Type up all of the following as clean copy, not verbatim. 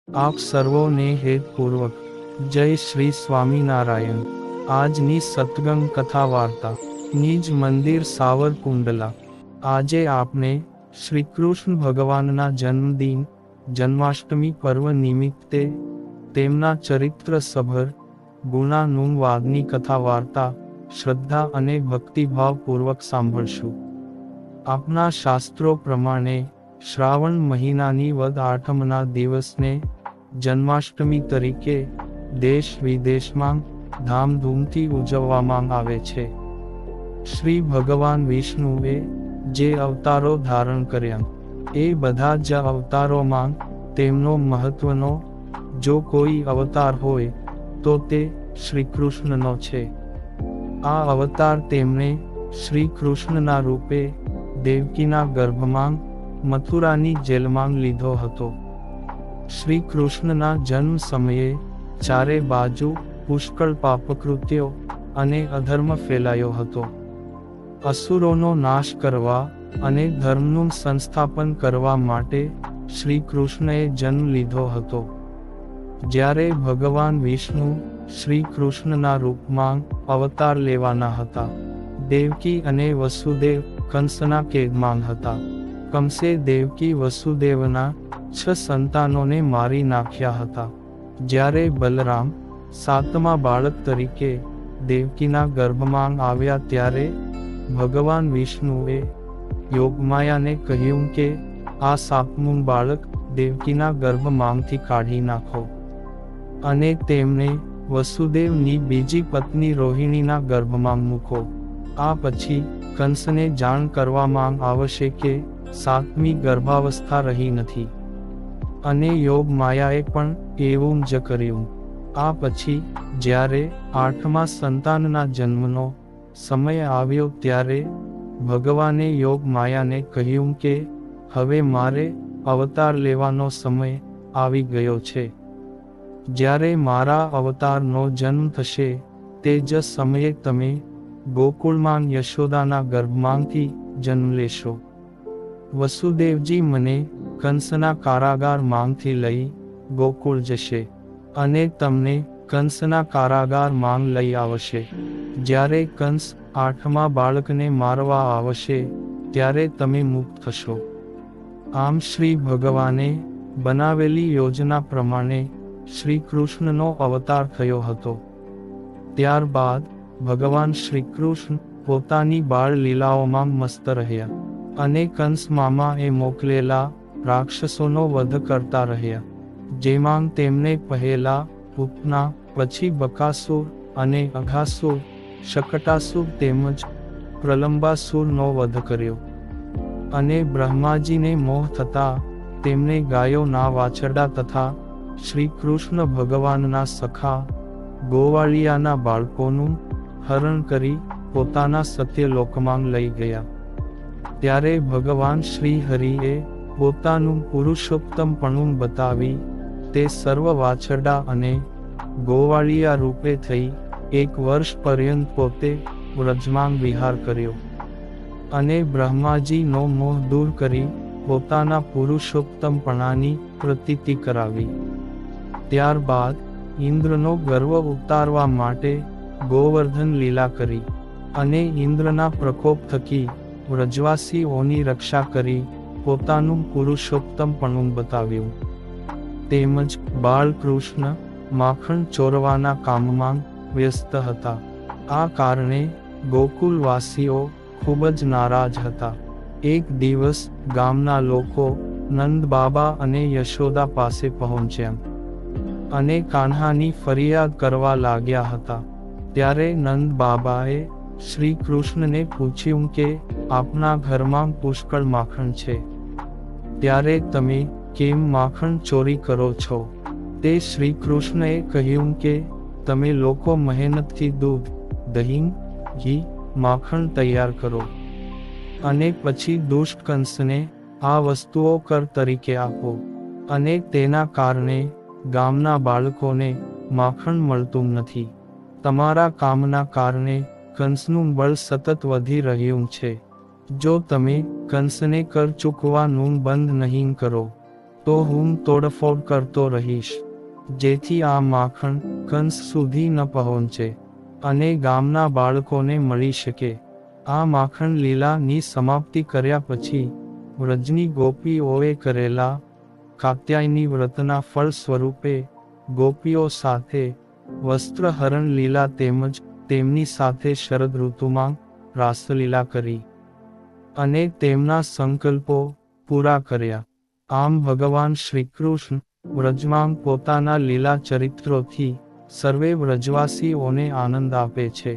આપ સર્વોને હેતપૂર્વક જય શ્રી સ્વામિનારાયણ। આજની સત્સંગ કથા વાર્તા નિજ મંદિર સાવરકુંડલા। આજે આપણે શ્રી કૃષ્ણ ભગવાનના જન્મદિન જન્માષ્ટમી પર્વ નિમિત્તે તેમના ચરિત્ર સભર ગુણાનુવાદની કથા વાર્તા શ્રદ્ધા અને ભક્તિભાવપૂર્વક સાંભળશું। આપના શાસ્ત્રો પ્રમાણે શ્રાવણ મહિનાની વદ આઠમના દિવસને જન્માષ્ટમી તરીકે દેશ વિદેશમાં ધામધૂમથી ઉજવવામાં આવે છે। શ્રી ભગવાન વિષ્ણુએ જે અવતારો ધારણ કર્યા એ બધા જ અવતારોમાં તેમનો મહત્વનો જો કોઈ અવતાર હોય તો તે શ્રી કૃષ્ણનો છે। આ અવતાર તેમણે શ્રી કૃષ્ણના રૂપે દેવકીના ગર્ભમાં મથુરાની જેલમાં લીધો હતો। શ્રી કૃષ્ણના જન્મ સમયે ચારે બાજુ પુષ્કળ પાપકૃત્યો અને અધર્મ ફેલાયો હતો। અસુરોનો નાશ કરવા અને ધર્મનું સંસ્થાપન કરવા માટે શ્રી કૃષ્ણએ જન્મ લીધો હતો। જ્યારે ભગવાન વિષ્ણુ શ્રી કૃષ્ણના રૂપમાં અવતાર લેવાના હતા, દેવકી અને વસુદેવ કંસના કેદમાં હતા। કંસે દેવકી વસુદેવના 6 સંતાનોને મારી નાખ્યા હતા। જ્યારે બલરામ 7મા બાળક તરીકે દેવકીના ગર્ભમાં આવ્યા ત્યારે ભગવાન વિષ્ણુએ યોગમાયાને કહ્યું કે આ 7મું બાળક દેવકીના ગર્ભમાંથી કાઢી નાખો અને તેમને વસુદેવની બીજી પત્ની રોહિણીના ગર્ભમાં મૂકો। આ પછી કંસને જાણ કરવામાં આવશે કે 7મી ગર્ભાવસ્થા રહી નથી, અને યોગ માયાએ પણ એવું જ કર્યું। આ પછી જ્યારે 8મા સંતાનના જન્મનો સમય આવ્યો ત્યારે ભગવાને યોગ માયાને કહ્યું કે હવે મારે અવતાર લેવાનો સમય આવી ગયો છે। જ્યારે મારા અવતારનો જન્મ થશે તે જ સમયે તમે ગોકુળમાં યશોદાના ગર્ભમાંથી જન્મ લેશો। વસુદેવજી મને કંસના કારાગારમાંથી લઈ ગોકુળ જશે અને તમને કંસના કારાગારમાં લઈ આવશે। જ્યારે કંસ 8મા બાળકને મારવા આવશે ત્યારે તમે મુક્ત થશો। આમ શ્રી ભગવાને બનાવેલી યોજના પ્રમાણે શ્રી કૃષ્ણનો અવતાર થયો હતો। ત્યારબાદ ભગવાન શ્રી કૃષ્ણ પોતાની બાળ લીલાઓમાં મસ્ત રહ્યા અને કંસ મામાએ મોકલેલા રાક્ષસોનો વધ કરતા રહ્યા, જેમાં તેમને પહેલા પૂતના, પછી બકાસુર અને અઘાસુર, શકટાસુર તેમજ પ્રલંબાસુરનો વધ કર્યો। અને બ્રહ્માજીને મોહ થતા તેમણે ગાયોના વાછરડા તથા શ્રી કૃષ્ણ ભગવાનના સખા ગોવાળિયાના બાળકોનું હરણ કરી પોતાના સત્યલોકમાં લઈ ગયા। ત્યારે ભગવાન શ્રી હરિએ પોતાનું પુરુષોત્તમપણું બતાવી તે સર્વ વાછરડા અને ગોવાળિયા રૂપે થઈ 1 વર્ષ પર્યંત પોતે વ્રજમાં વિહાર કર્યો અને બ્રહ્માજીનો મોહ દૂર કરી પોતાના પુરુષોત્તમપણાની પ્રતીતિ કરાવી। ત્યારબાદ ઇન્દ્રનો ગર્વ ઉતારવા માટે ગોવર્ધન લીલા કરી અને ઇન્દ્રના પ્રકોપ થકી વ્રજવાસીઓની રક્ષા કરી પોતાનું પુરુષોત્તમપણું બતાવ્યું। તેમજ બાળકૃષ્ણ માખણ ચોરવાના કામમાં વ્યસ્ત હતા। આ કારણે ગોકુલવાસીઓ ખૂબ જ નારાજ હતા। એક દિવસ ગામના લોકો નંદ બાબા અને યશોદા પાસે પહોંચ્યા અને કાન્હાની ફરિયાદ કરવા લાગ્યા હતા। ત્યારે નંદ બાબાએ શ્રી કૃષ્ણને પૂછ્યું કે આપના ઘરમાં પુષ્કળ માખણ છે, ત્યારે તમે કેમ માખણ ચોરી કરો છો? તે શ્રી કૃષ્ણએ કહ્યું કે તમે લોકો મહેનતથી દૂધ, દહીં, ઘી, માખણ તૈયાર કરો અને પછી દુષ્ટ કંસને આ વસ્તુઓ કર તરીકે આપો, અને તેના કારણે ગામના બાળકોને માખણ મળતું નથી। તમારા કામના કારણે કંસનું બળ સતત વધી રહ્યું છે। જો તમે કંસને કર ચૂકવવાનું બંધ નહીં કરો તો હું તોડફોડ કરતો રહીશ, જેથી આ માખણ કંસ સુધી ન પહોંચે અને ગામના બાળકોને મળી શકે. આ માખણ લીલાની સમાપ્તિ કર્યા પછી વ્રજની ગોપીઓએ કરેલા કાત્યાયની વ્રતના ફળ સ્વરૂપે ગોપીઓ સાથે વસ્ત્રહરણ લીલા તેમજ તેમની સાથે શરદ ઋતુમાં રાસલીલા કરી અને તેમના સંકલ્પો પૂરા કર્યા. આમ ભગવાન શ્રીકૃષ્ણ વ્રજમાં પોતાના લીલા ચરિત્રોથી સર્વે વ્રજવાસીઓને આનંદ આપે છે.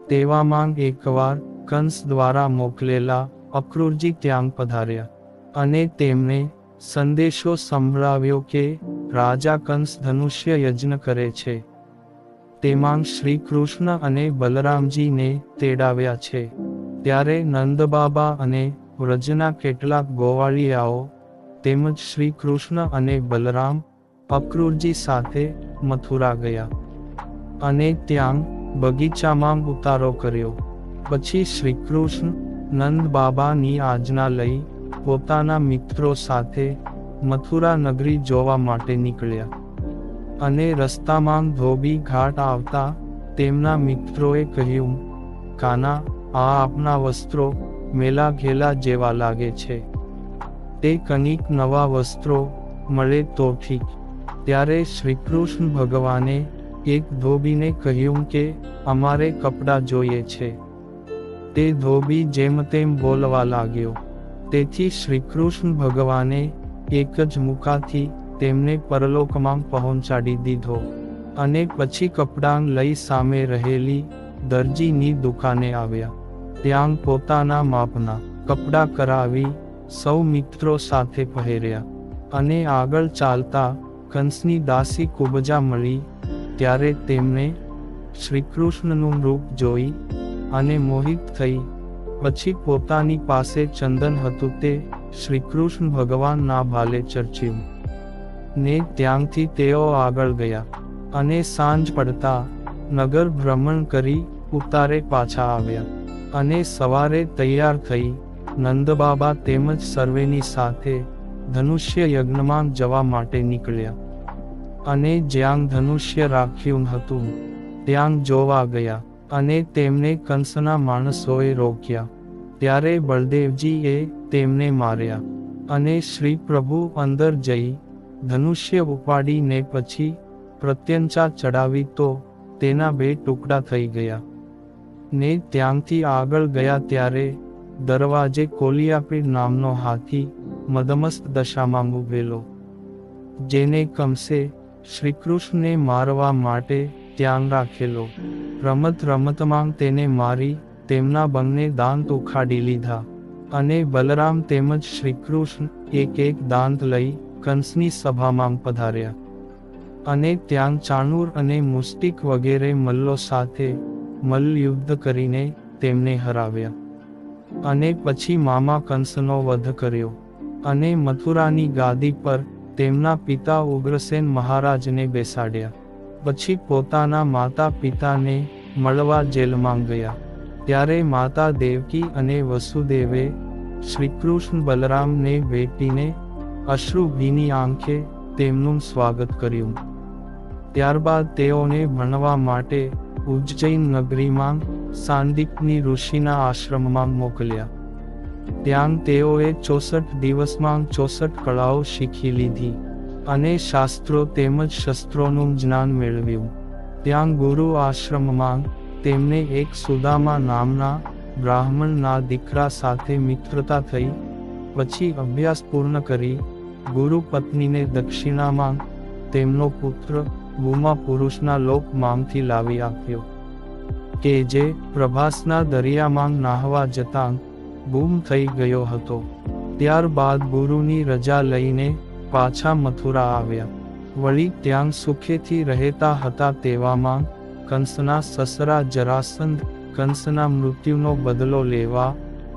તેવામાં એકવાર કંસ દ્વારા મોકલેલા અક્રૂરજી ત્યાં પધાર્યા અને તેમને સંદેશો સંભળાવ્યો કે રાજા કંસ ધનુષ્ય યજ્ઞ કરે છે. તેમાં શ્રી કૃષ્ણ અને બલરામજીને તેડાવ્યા છે. ત્યારે નંદબાબા અને વ્રજના કેટલાક ગોવાળિયાઓ તેમજ શ્રી કૃષ્ણ અને બલરામ અક્રૂરજી સાથે મથુરા ગયા અને ત્યાં બગીચામાં ઉતારો કર્યો. પછી શ્રી કૃષ્ણ નંદ બાબાની આજ્ઞા લઈ પોતાના મિત્રો સાથે મથુરા નગરી જોવા માટે નીકળ્યા અને રસ્તામાં ધોબી ઘાટ આવતા તેમના મિત્રોએ કહ્યું, કાના, આ આપના વસ્ત્રો મેલા ઘેલા જેવા લાગે છે. તે કનિક નવા વસ્ત્રો મળે તો ઠીક. ત્યારે શ્રીકૃષ્ણ ભગવાને એક ધોબીને કહ્યું કે અમારે કપડાં જોઈએ છે. તે ધોબી જેમ તેમ બોલવા લાગ્યો. તેથી શ્રીકૃષ્ણ ભગવાને એક જ મુકાથી તેમને પરલોકમાં પહોંચાડી દીધો અને પછી કપડાં લઈ સામે રહેલી દરજીની દુકાને આવ્યા. ત્યાં પોતાના માપના કપડાં કરાવી સૌ મિત્રો સાથે પહેર્યા અને આગળ ચાલતા કંસની દાસી કુબજા મળી. ત્યારે તેમને શ્રીકૃષ્ણનું રૂપ જોઈ અને મોહિત થઈ. પછી પોતાની પાસે ચંદન હતું તે શ્રીકૃષ્ણ ભગવાનના ભાલે ચર્ચ્યું ને ત્યાંથી તેઓ આગળ ગયા અને સાંજ પડતા નગર ભ્રમણ કરી ઉતારે પાછા આવ્યા અને સવારે તૈયાર થઈ નંદબાબા તેમજ સર્વેની સાથે ધનુષ્ય યજ્ઞમાં જવા માટે નીકળ્યા અને જ્યાં ધનુષ્ય રાખ્યું હતું ત્યાં જોવા ગયા અને તેમને કંસના માણસોએ રોક્યા. ત્યારે બળદેવજીએ તેમને માર્યા અને શ્રી પ્રભુ અંદર જઈ ધનુષ્ય ઉપાડીને પછી પ્રત્યંચા ચડાવી તો તેના 2 ટુકડા થઈ ગયા ને ત્યાંથી આગળ ગયા. ત્યારે દરવાજે કોલિયાપીડ નામનો હાથી મદમસ્ત દશામાં ઊભેલો, જેને કંસે શ્રીકૃષ્ણને મારવા માટે ત્યાં રાખેલો. રમત રમતમાં તેને મારી તેમના બંને દાંત ઉખાડી લીધા અને બલરામ તેમજ શ્રીકૃષ્ણ એક દાંત લઈ કંસની સભામાં પધાર્યા અને ત્યાં ચાણૂર અને મુષ્ટિક વગેરે મલ્લો સાથે મલ્લયુદ્ધ કરીને તેમને હરાવ્યા અને પછી મામા કંસનો વધ કર્યો અને મથુરાની ગાદી પર તેમના પિતા ઉગ્રસેન મહારાજને બેસાડ્યા. પછી પોતાના માતા પિતાને મળવા જેલમાં ગયા. ત્યારે માતા દેવકી અને વસુદેવે શ્રીકૃષ્ણ બલરામને ભેટીને અશ્રુભીની આંખે તેમનું સ્વાગત કર્યું. ત્યારબાદ તેઓને ભણવા માટે ઉજ્જૈન નગરીમાં સાંદીપની ઋષિના આશ્રમમાં મોકલ્યા. ત્યાં તેઓએ 64 દિવસમાં 64 કળાઓ શીખી લીધી અને શાસ્ત્રો તેમજ શસ્ત્રોનું જ્ઞાન મેળવ્યું. ત્યાં ગુરુ આશ્રમમાં તેમને એક સુદામા નામના બ્રાહ્મણના દીકરા સાથે મિત્રતા થઈ. પછી અભ્યાસ પૂર્ણ કરી ગુરુ પત્નીને દક્ષિણામાં તેમનો પુત્ર ભૂમા પુરુષના લોકમાંથી લાવી આપ્યો કે જે પ્રભાસના દરિયામાં નાહવા જતાં ગુમ થઈ ગયો હતો. ત્યારબાદ ગુરુની રજા લઈને પાછા મથુરા આવ્યા. વળી ત્યાં સુખેથી રહેતા હતા તેવામાં કંસના સસરા જરાસંધ કંસના મૃત્યુનો બદલો લેવા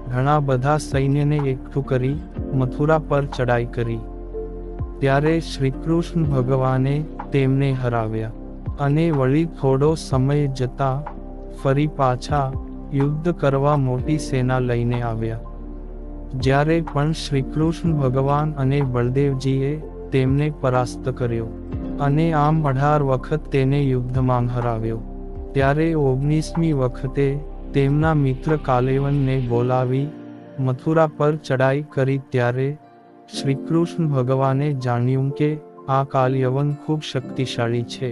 ઘણા બધા સૈન્યને એકઠું કરી મથુરા પર ચડાઈ કરી. ત્યારે શ્રીકૃષ્ણ ભગવાને તેમને હરાવ્યા અને વળી થોડો સમય જતા ફરી પાછા યુદ્ધ કરવા મોટી સેના લઈને આવ્યા. જ્યારે પણ શ્રીકૃષ્ણ ભગવાન અને બળદેવજીએ તેમને પરાસ્ત કર્યો અને આમ 18 વખત તેને યુદ્ધમાં હરાવ્યો, ત્યારે 19મી વખતે તેમના મિત્ર કાલયવનને બોલાવી મથુરા પર ચડાઈ કરી, ત્યારે શ્રીકૃષ્ણ ભગવાને જાણ્યું કે આ કાલયવન ખૂબ શક્તિશાળી છે.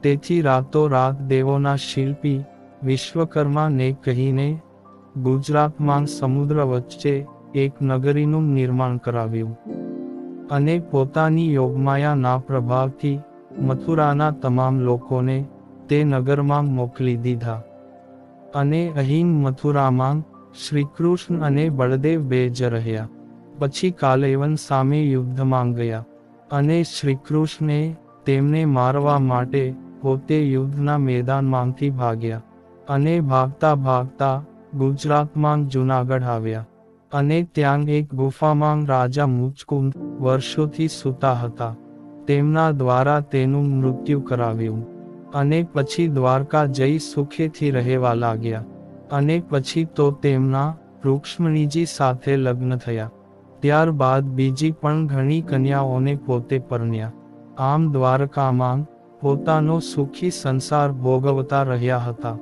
તેથી રાતોરાત દેવોના શિલ્પી વિશ્વકર્માને કહીને ગુજરાતમાં સમુદ્ર વચ્ચે એક નગરીનું નિર્માણ કરાવ્યું અને પોતાની યોગમાયાના પ્રભાવથી મથુરાના તમામ લોકોને તે નગરમાં મોકલી દીધા. અને અહીં મથુરામાં શ્રીકૃષ્ણ અને બળદેવ બે જ રહ્યા. પછી કાલયવન સામે યુદ્ધમાં ગયા અને શ્રીકૃષ્ણે તેમને મારવા માટે પોતે યુદ્ધના મેદાનમાંથી ભાગ્યા અને ભાગતા ભાગતા ગુજરાતમાં જૂનાગઢ આવ્યા અને ત્યાં એક ગુફામાં રાજા મુચકુંદ વર્ષોથી સૂતા હતા. તેમના દ્વારા તેનું મૃત્યુ કરાવ્યું અને પછી દ્વારકા જઈ સુખેથી રહેવા લાગ્યા. અને પછી તો તેમના રૂક્ષ્મણીજી સાથે લગ્ન થયા. ત્યારબાદ બીજી પણ ઘણી કન્યાઓને પોતે પરણ્યા. આમ દ્વારકામાં પોતાનો સુખી સંસાર ભોગવતા રહ્યા હતા.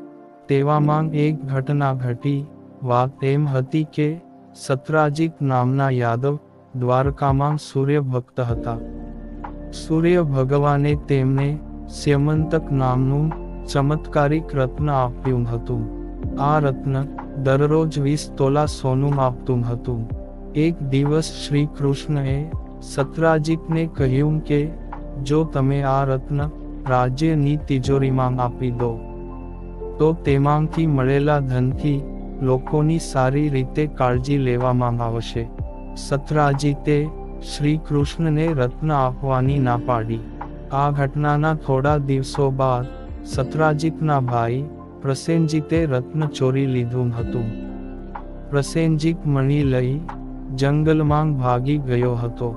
તેવામાં એક ઘટના ઘટી. વાત એમ હતી કે સત્રાજીત નામના યાદવ દ્વારકામાં સૂર્ય ભક્ત હતા. સૂર્ય ભગવાને તેમને સ્યમંતક નામનું ચમત્કારિક રત્ન આપ્યું હતું. આ રત્ન દરરોજ 20 તોલા સોનું આપતું હતું. એક દિવસ શ્રી કૃષ્ણએ સત્રાજીતને કહ્યું કે જો તમે આ રત્ન રાજ્યની તિજોરીમાં આપી દો તો તેમાંથી મળેલા ધનથી લોકોની સારી રીતે કાળજી લેવામાં આવશે. સત્રાજીતે શ્રી કૃષ્ણને રત્ન આપવાની ના પાડી. આ ઘટનાના થોડા દિવસો બાદ સત્રાજીતના ભાઈ પ્રસેનજીતે રત્ન ચોરી લીધું હતું. પ્રસેનજીત મણી લઈ જંગલમાં ભાગી ગયો હતો.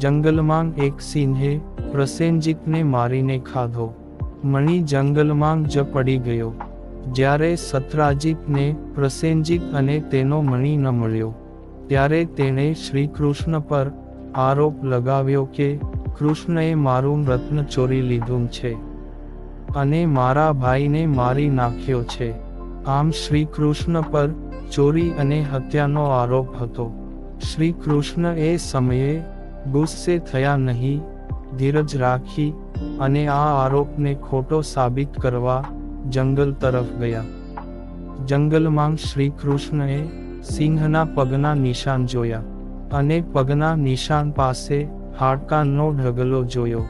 જંગલમાં એક સિંહે પ્રસેનજીતને મારીને ખાધો. મણી જંગલમાં જ પડી ગયો. જ્યારે સત્રાજીતને પ્રસેનજીત અને તેનો મણી ન મળ્યો ત્યારે તેણે શ્રી કૃષ્ણ પર આરોપ લગાવ્યો કે કૃષ્ણએ મારું રત્ન ચોરી લીધું છે અને મારા ભાઈને મારી નાખ્યો છે. આમ શ્રી કૃષ્ણ પર ચોરી અને હત્યાનો આરોપ હતો. શ્રી કૃષ્ણ એ સમયે ગુસ્સે થયા નહીં, ધીરજ રાખી અને આ આરોપને ખોટો સાબિત કરવા જંગલ તરફ ગયા. જંગલમાં શ્રી કૃષ્ણએ સિંહના પગના નિશાન જોયા અને પગના નિશાન પાસે હાડકાનો ઢગલો જોયો.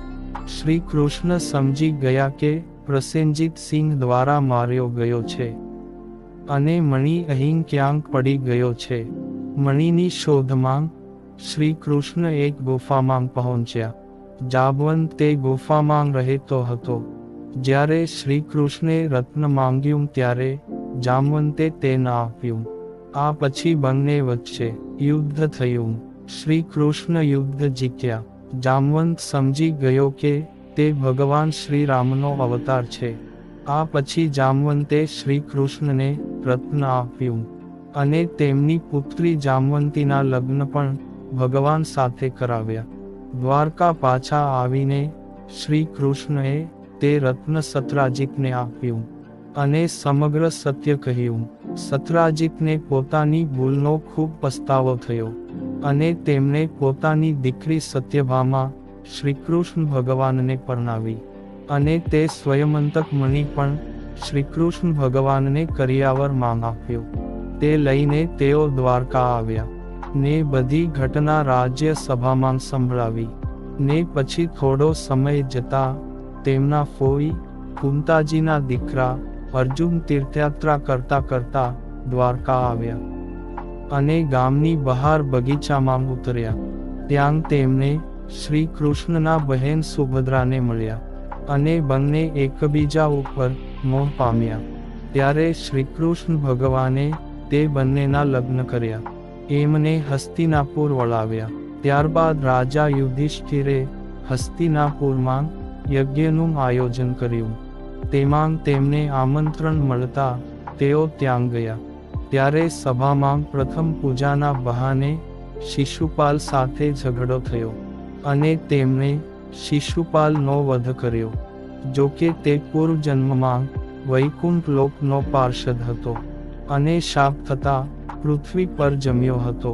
શ્રી કૃષ્ણ સમજી ગયા કે પ્રસેનજીત સિંહ દ્વારા માર્યો ગયો છે અને મણી અહીં ક્યાંક પડી ગયો છે. મણીની શોધમાં શ્રી કૃષ્ણ એક ગુફામાં પહોંચ્યા. જાંબવંત તે ગુફામાં રહેતો હતો. જ્યારે શ્રી કૃષ્ણે રત્ન માંગ્યું ત્યારે જાંબવંતે તે ન આપ્યું. આ પછી બંને વચ્ચે યુદ્ધ થયું. શ્રી કૃષ્ણ યુદ્ધ જીત્યા. જાંબવંત સમજી ગયો કે તે ભગવાન શ્રી રામનો અવતાર છે. આ પછી જાંબવંતે શ્રી કૃષ્ણને રત્ન આપ્યું અને તેમની પુત્રી જાંબવંતીના લગ્ન પણ ભગવાન સાથે કરાવ્યા. દ્વારકા પાછા આવીને શ્રી કૃષ્ણએ તે રત્ન સત્રાજીતને આપ્યું અને સમગ્ર સત્ય કહ્યું. સત્રાજીતને પોતાની ભૂલનો ખૂબ પસ્તાવો થયો અને તેમણે પોતાની દીકરી સત્યભામા શ્રીકૃષ્ણ ભગવાનને પરણાવી અને તે સ્વયંમંતક મણી પણ શ્રીકૃષ્ણ ભગવાનને કરિયાવરમાં આપ્યો. તે લઈને તેઓ દ્વારકા આવ્યા ને બધી ઘટના રાજ્ય સભામાં સંભળાવી. ને પછી થોડો સમય જતા તેમના ફોઈ કુંતાજીના દીકરા અર્જુન તીર્થયાત્રા કરતા કરતા દ્વારકા આવ્યા અને ગામની બહાર બગીચામાં ઉતર્યા. ત્યાં તેમને શ્રી કૃષ્ણના બહેન સુભદ્રાને મળ્યા અને બંને એકબીજા ઉપર મોહ પામ્યા. ત્યારે શ્રીકૃષ્ણ ભગવાને તે બંનેના લગ્ન કર્યા. એમને હસ્તિનાપુર વળાવ્યા. ત્યારબાદ રાજા યુધિષ્ઠિરે હસ્તિનાપુરમાં યજ્ઞનું આયોજન કર્યું. તેમાં તેમને આમંત્રણ મળતા તેઓ ત્યાં ગયા. ત્યારે સભામાં પ્રથમ પૂજાના બહાને શિશુપાલ સાથે ઝઘડો થયો અને તેમણે શિશુપાલનો વધ કર્યો. જોકે તે પૂર્વજન્મમાં વૈકુંઠ લોકનો પાર્ષદ હતો અને શાપ થતા પૃથ્વી પર જમ્યો હતો.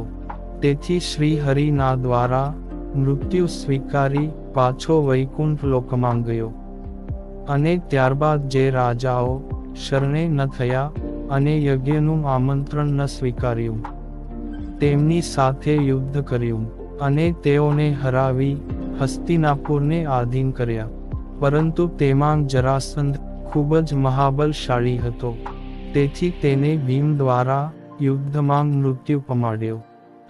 તેથી શ્રી હરિના દ્વારા મૃત્યુ સ્વીકારી પાછો વૈકુંઠ લોકમાં ગયો. અને ત્યારબાદ જે રાજાઓ શરણે ન થયા અને યજ્ઞનું આમંત્રણ ન સ્વીકાર્યું તેમની સાથે યુદ્ધ કર્યું અને તેઓને હરાવી હસ્તિનાપુરને આધીન કર્યા. પરંતુ તેમાં જરાસંધ ખૂબ જ મહાબલશાળી હતો. તેથી તેને ભીમ દ્વારા યુદ્ધમાં મૃત્યુ પમાડ્યો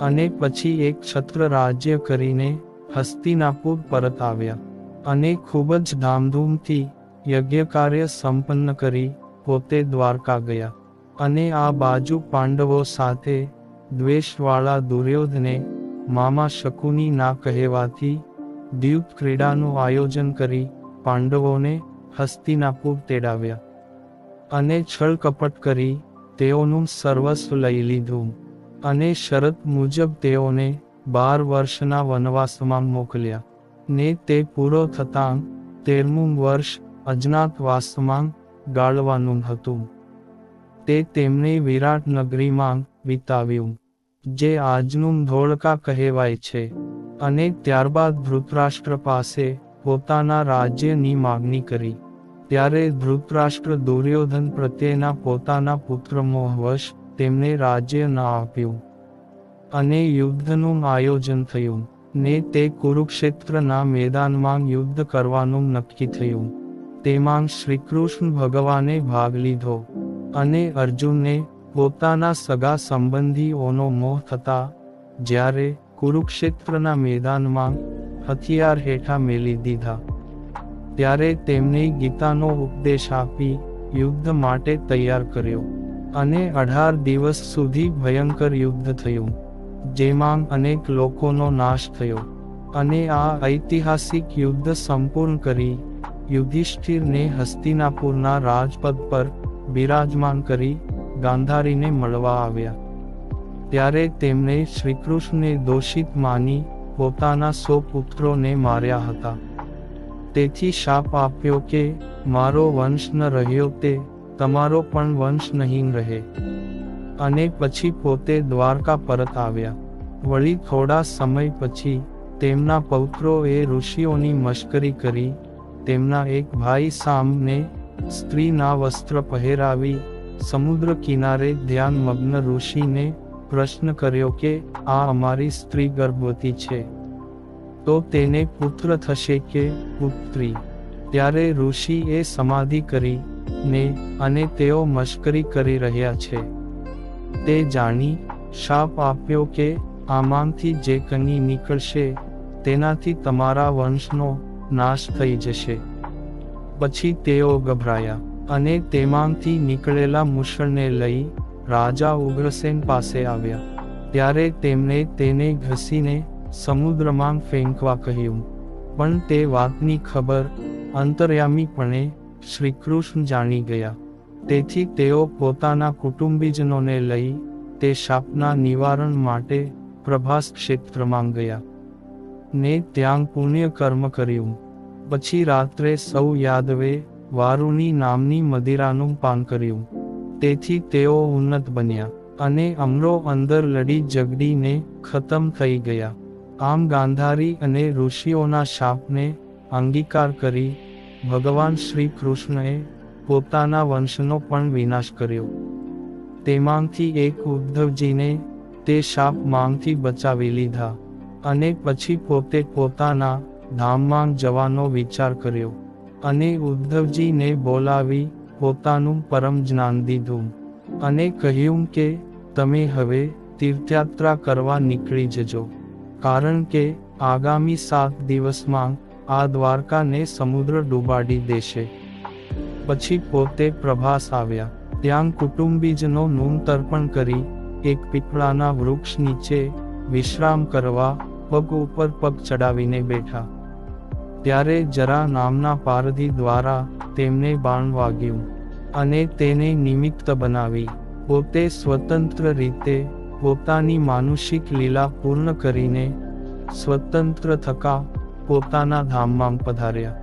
અને પછી એક છત્ર રાજ્ય કરીને હસ્તિનાપુર પરત આવ્યા અને ખૂબ જ ધામધૂમથી યજ્ઞકાર્ય સંપન્ન કરી પોતે દ્વારકા ગયા. અને આ બાજુ પાંડવો સાથે દ્વેષવાળા દુર્યોધને મામા શકુની ના કહેવાથી દ્યુત ક્રીડાનું આયોજન કરી પાંડવોને હસ્તિનાપુર તેડાવ્યા અને છળ કપટ કરી તેઓનું સર્વસ્વ લઈ લીધું અને શરત મુજબ તેઓને 12 વર્ષના વનવાસમાં મોકલ્યા ને તે પૂરો થતાં 13મું વર્ષ અજ્ઞાતવાસમાં ગાળવાનું હતું. તે તેમણે વિરાટ નગરીમાં વિતાવ્યું જે આજનું ધોળકા કહેવાય છે. અને ત્યારબાદ ધૃતરાષ્ટ્ર પાસે પોતાના રાજ્યની માગણી કરી. ત્યારે ધૃતરાષ્ટ્ર દુર્યોધન પ્રત્યેના પોતાના પુત્ર મોહવશ તેમને રાજ્ય ન આપ્યું અને યુદ્ધનું આયોજન થયું ને તે કુરુક્ષેત્રના મેદાનમાં યુદ્ધ કરવાનું નક્કી થયું. તેમાં શ્રીકૃષ્ણ ભગવાને ભાગ લીધો અને અર્જુનને પોતાના સગા સંબંધીઓનો મોહ થતા જ્યારે કુરુક્ષેત્રના મેદાનમાં હથિયાર હેઠા મેલી દીધા ત્યારે તેમને ગીતાનો ઉપદેશ આપી યુદ્ધ માટે તૈયાર કર્યો અને 18 દિવસ સુધી ભયંકર યુદ્ધ થયું જેમાં અનેક લોકોનો નાશ થયો. અને આ ઐતિહાસિક યુદ્ધ સંપૂર્ણ કરી યુધિષ્ઠિરને હસ્તિનાપુરના રાજપદ પર બિરાજમાન કરી ગાંધારીને મળવા આવ્યા. ત્યારે તેમણે શ્રીકૃષ્ણને દોષિત માની પોતાના 100 પુત્રોને માર્યા હતા. તેથી શાપ આપ્યો કે મારો વંશ ન રહ્યો તે તમારો પણ વંશ નહીં રહે. અને પછી પોતે દ્વારકા પરત આવ્યા. વળી થોડા સમય પછી તેમના પૌત્રોએ ઋષિઓની મશ્કરી કરી તેમના એક ભાઈ સામને સ્ત્રીના વસ્ત્ર પહેરાવી સમુદ્ર કિનારે ધ્યાનમગ્ન ઋષિને પ્રશ્ન કર્યો કે આ અમારી સ્ત્રી ગર્ભવતી છે તો તેને પુત્ર થશે કે પુત્રી? ત્યારે ઋષિએ સમાધિ કરી ને અને તેઓ મશ્કરી કરી રહ્યા છે તે જાણી શાપ આપ્યો કે આમાંથી જે કન્યા નીકળશે તેનાથી તમારા વંશનો નાશ થઈ જશે. પછી તેઓ ગભરાયા અને તેમાંથી નીકળેલા મુશળને લઈ રાજા ઉગ્રસેન પાસે આવ્યા. ત્યારે તેમણે તેને ઘસીને સમુદ્રમાં ફેંકવા કહ્યું. પણ તે વાતની ખબર અંતર્યામીપણે શ્રીકૃષ્ણ જાણી ગયા. તેથી તેઓ પોતાના કુટુંબીજનોને લઈ તે શાપના નિવારણ માટે પ્રભાસ ક્ષેત્રમાં ગયા ને ત્યાં પુણ્ય કર્મ કર્યું. પછી રાત્રે સૌ યાદવે વારુણી નામની મદિરાનું પાન કર્યું. તેથી તેઓ ઉન્નત બન્યા અને અમરો અંદર લડી ઝઘડીને ખતમ થઈ ગયા. આમ ગાંધારી અને ઋષિઓના શાપને અંગીકાર કરી ભગવાન શ્રી કૃષ્ણએ પોતાના વંશનો પણ વિનાશ કર્યો. તેમાંથી એક ઉદ્ધવજીને તે શાપ માંથી બચાવી લીધા અને પછી પોતે પોતાના ધામમાં જવાનો વિચાર કર્યો અને ઉદ્ધવજીને બોલાવી પોતાનું પરમ જ્ઞાન દીધું અને કહ્યું કે તમે હવે તીર્થયાત્રા કરવા નીકળી જજો, કારણ કે આગામી 7 દિવસમાં આ દ્વારકાને સમુદ્ર ડૂબાડી દેશે. પછી પોતે પ્રભાસ આવ્યા. ત્યાં કુટુંબીજનોનું તર્પણ કરી એક પીપળાના વૃક્ષ નીચે વિશ્રામ કરવા પગ ઉપર પગ ચડાવીને બેઠા. ત્યારે જરા નામના પારધી દ્વારા તેમને બાણ વાગ્યું અને તેને નિમિત્ત બનાવી પોતે સ્વતંત્ર રીતે પોતાની માનુષિક લીલા પૂર્ણ કરીને સ્વતંત્ર થકા પોતાના ધામમાં પધાર્યા.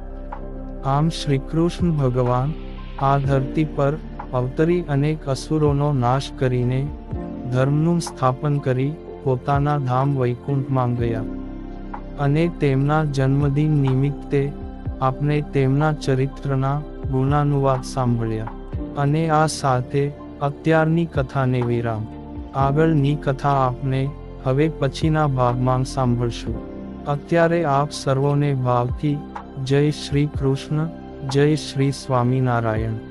આમ શ્રીકૃષ્ણ ભગવાન આ ધરતી પર અવતરી અનેક અસુરોનો નાશ કરીને ધર્મનું સ્થાપન કરી પોતાના ધામ વૈકુંઠમાં ગયા. અને તેમના જન્મદિન નિમિત્તે આપણે તેમના ચરિત્રના ગુણાનુવાદ સાંભળ્યા. અને આ સાથે અત્યારની કથાને વિરામ. આગળની કથા આપણે હવે પછીના ભાગમાં સાંભળશું. અત્યારે આપ સર્વોને ભાવથી જય શ્રી કૃષ્ણ, જય શ્રી સ્વામિનારાયણ.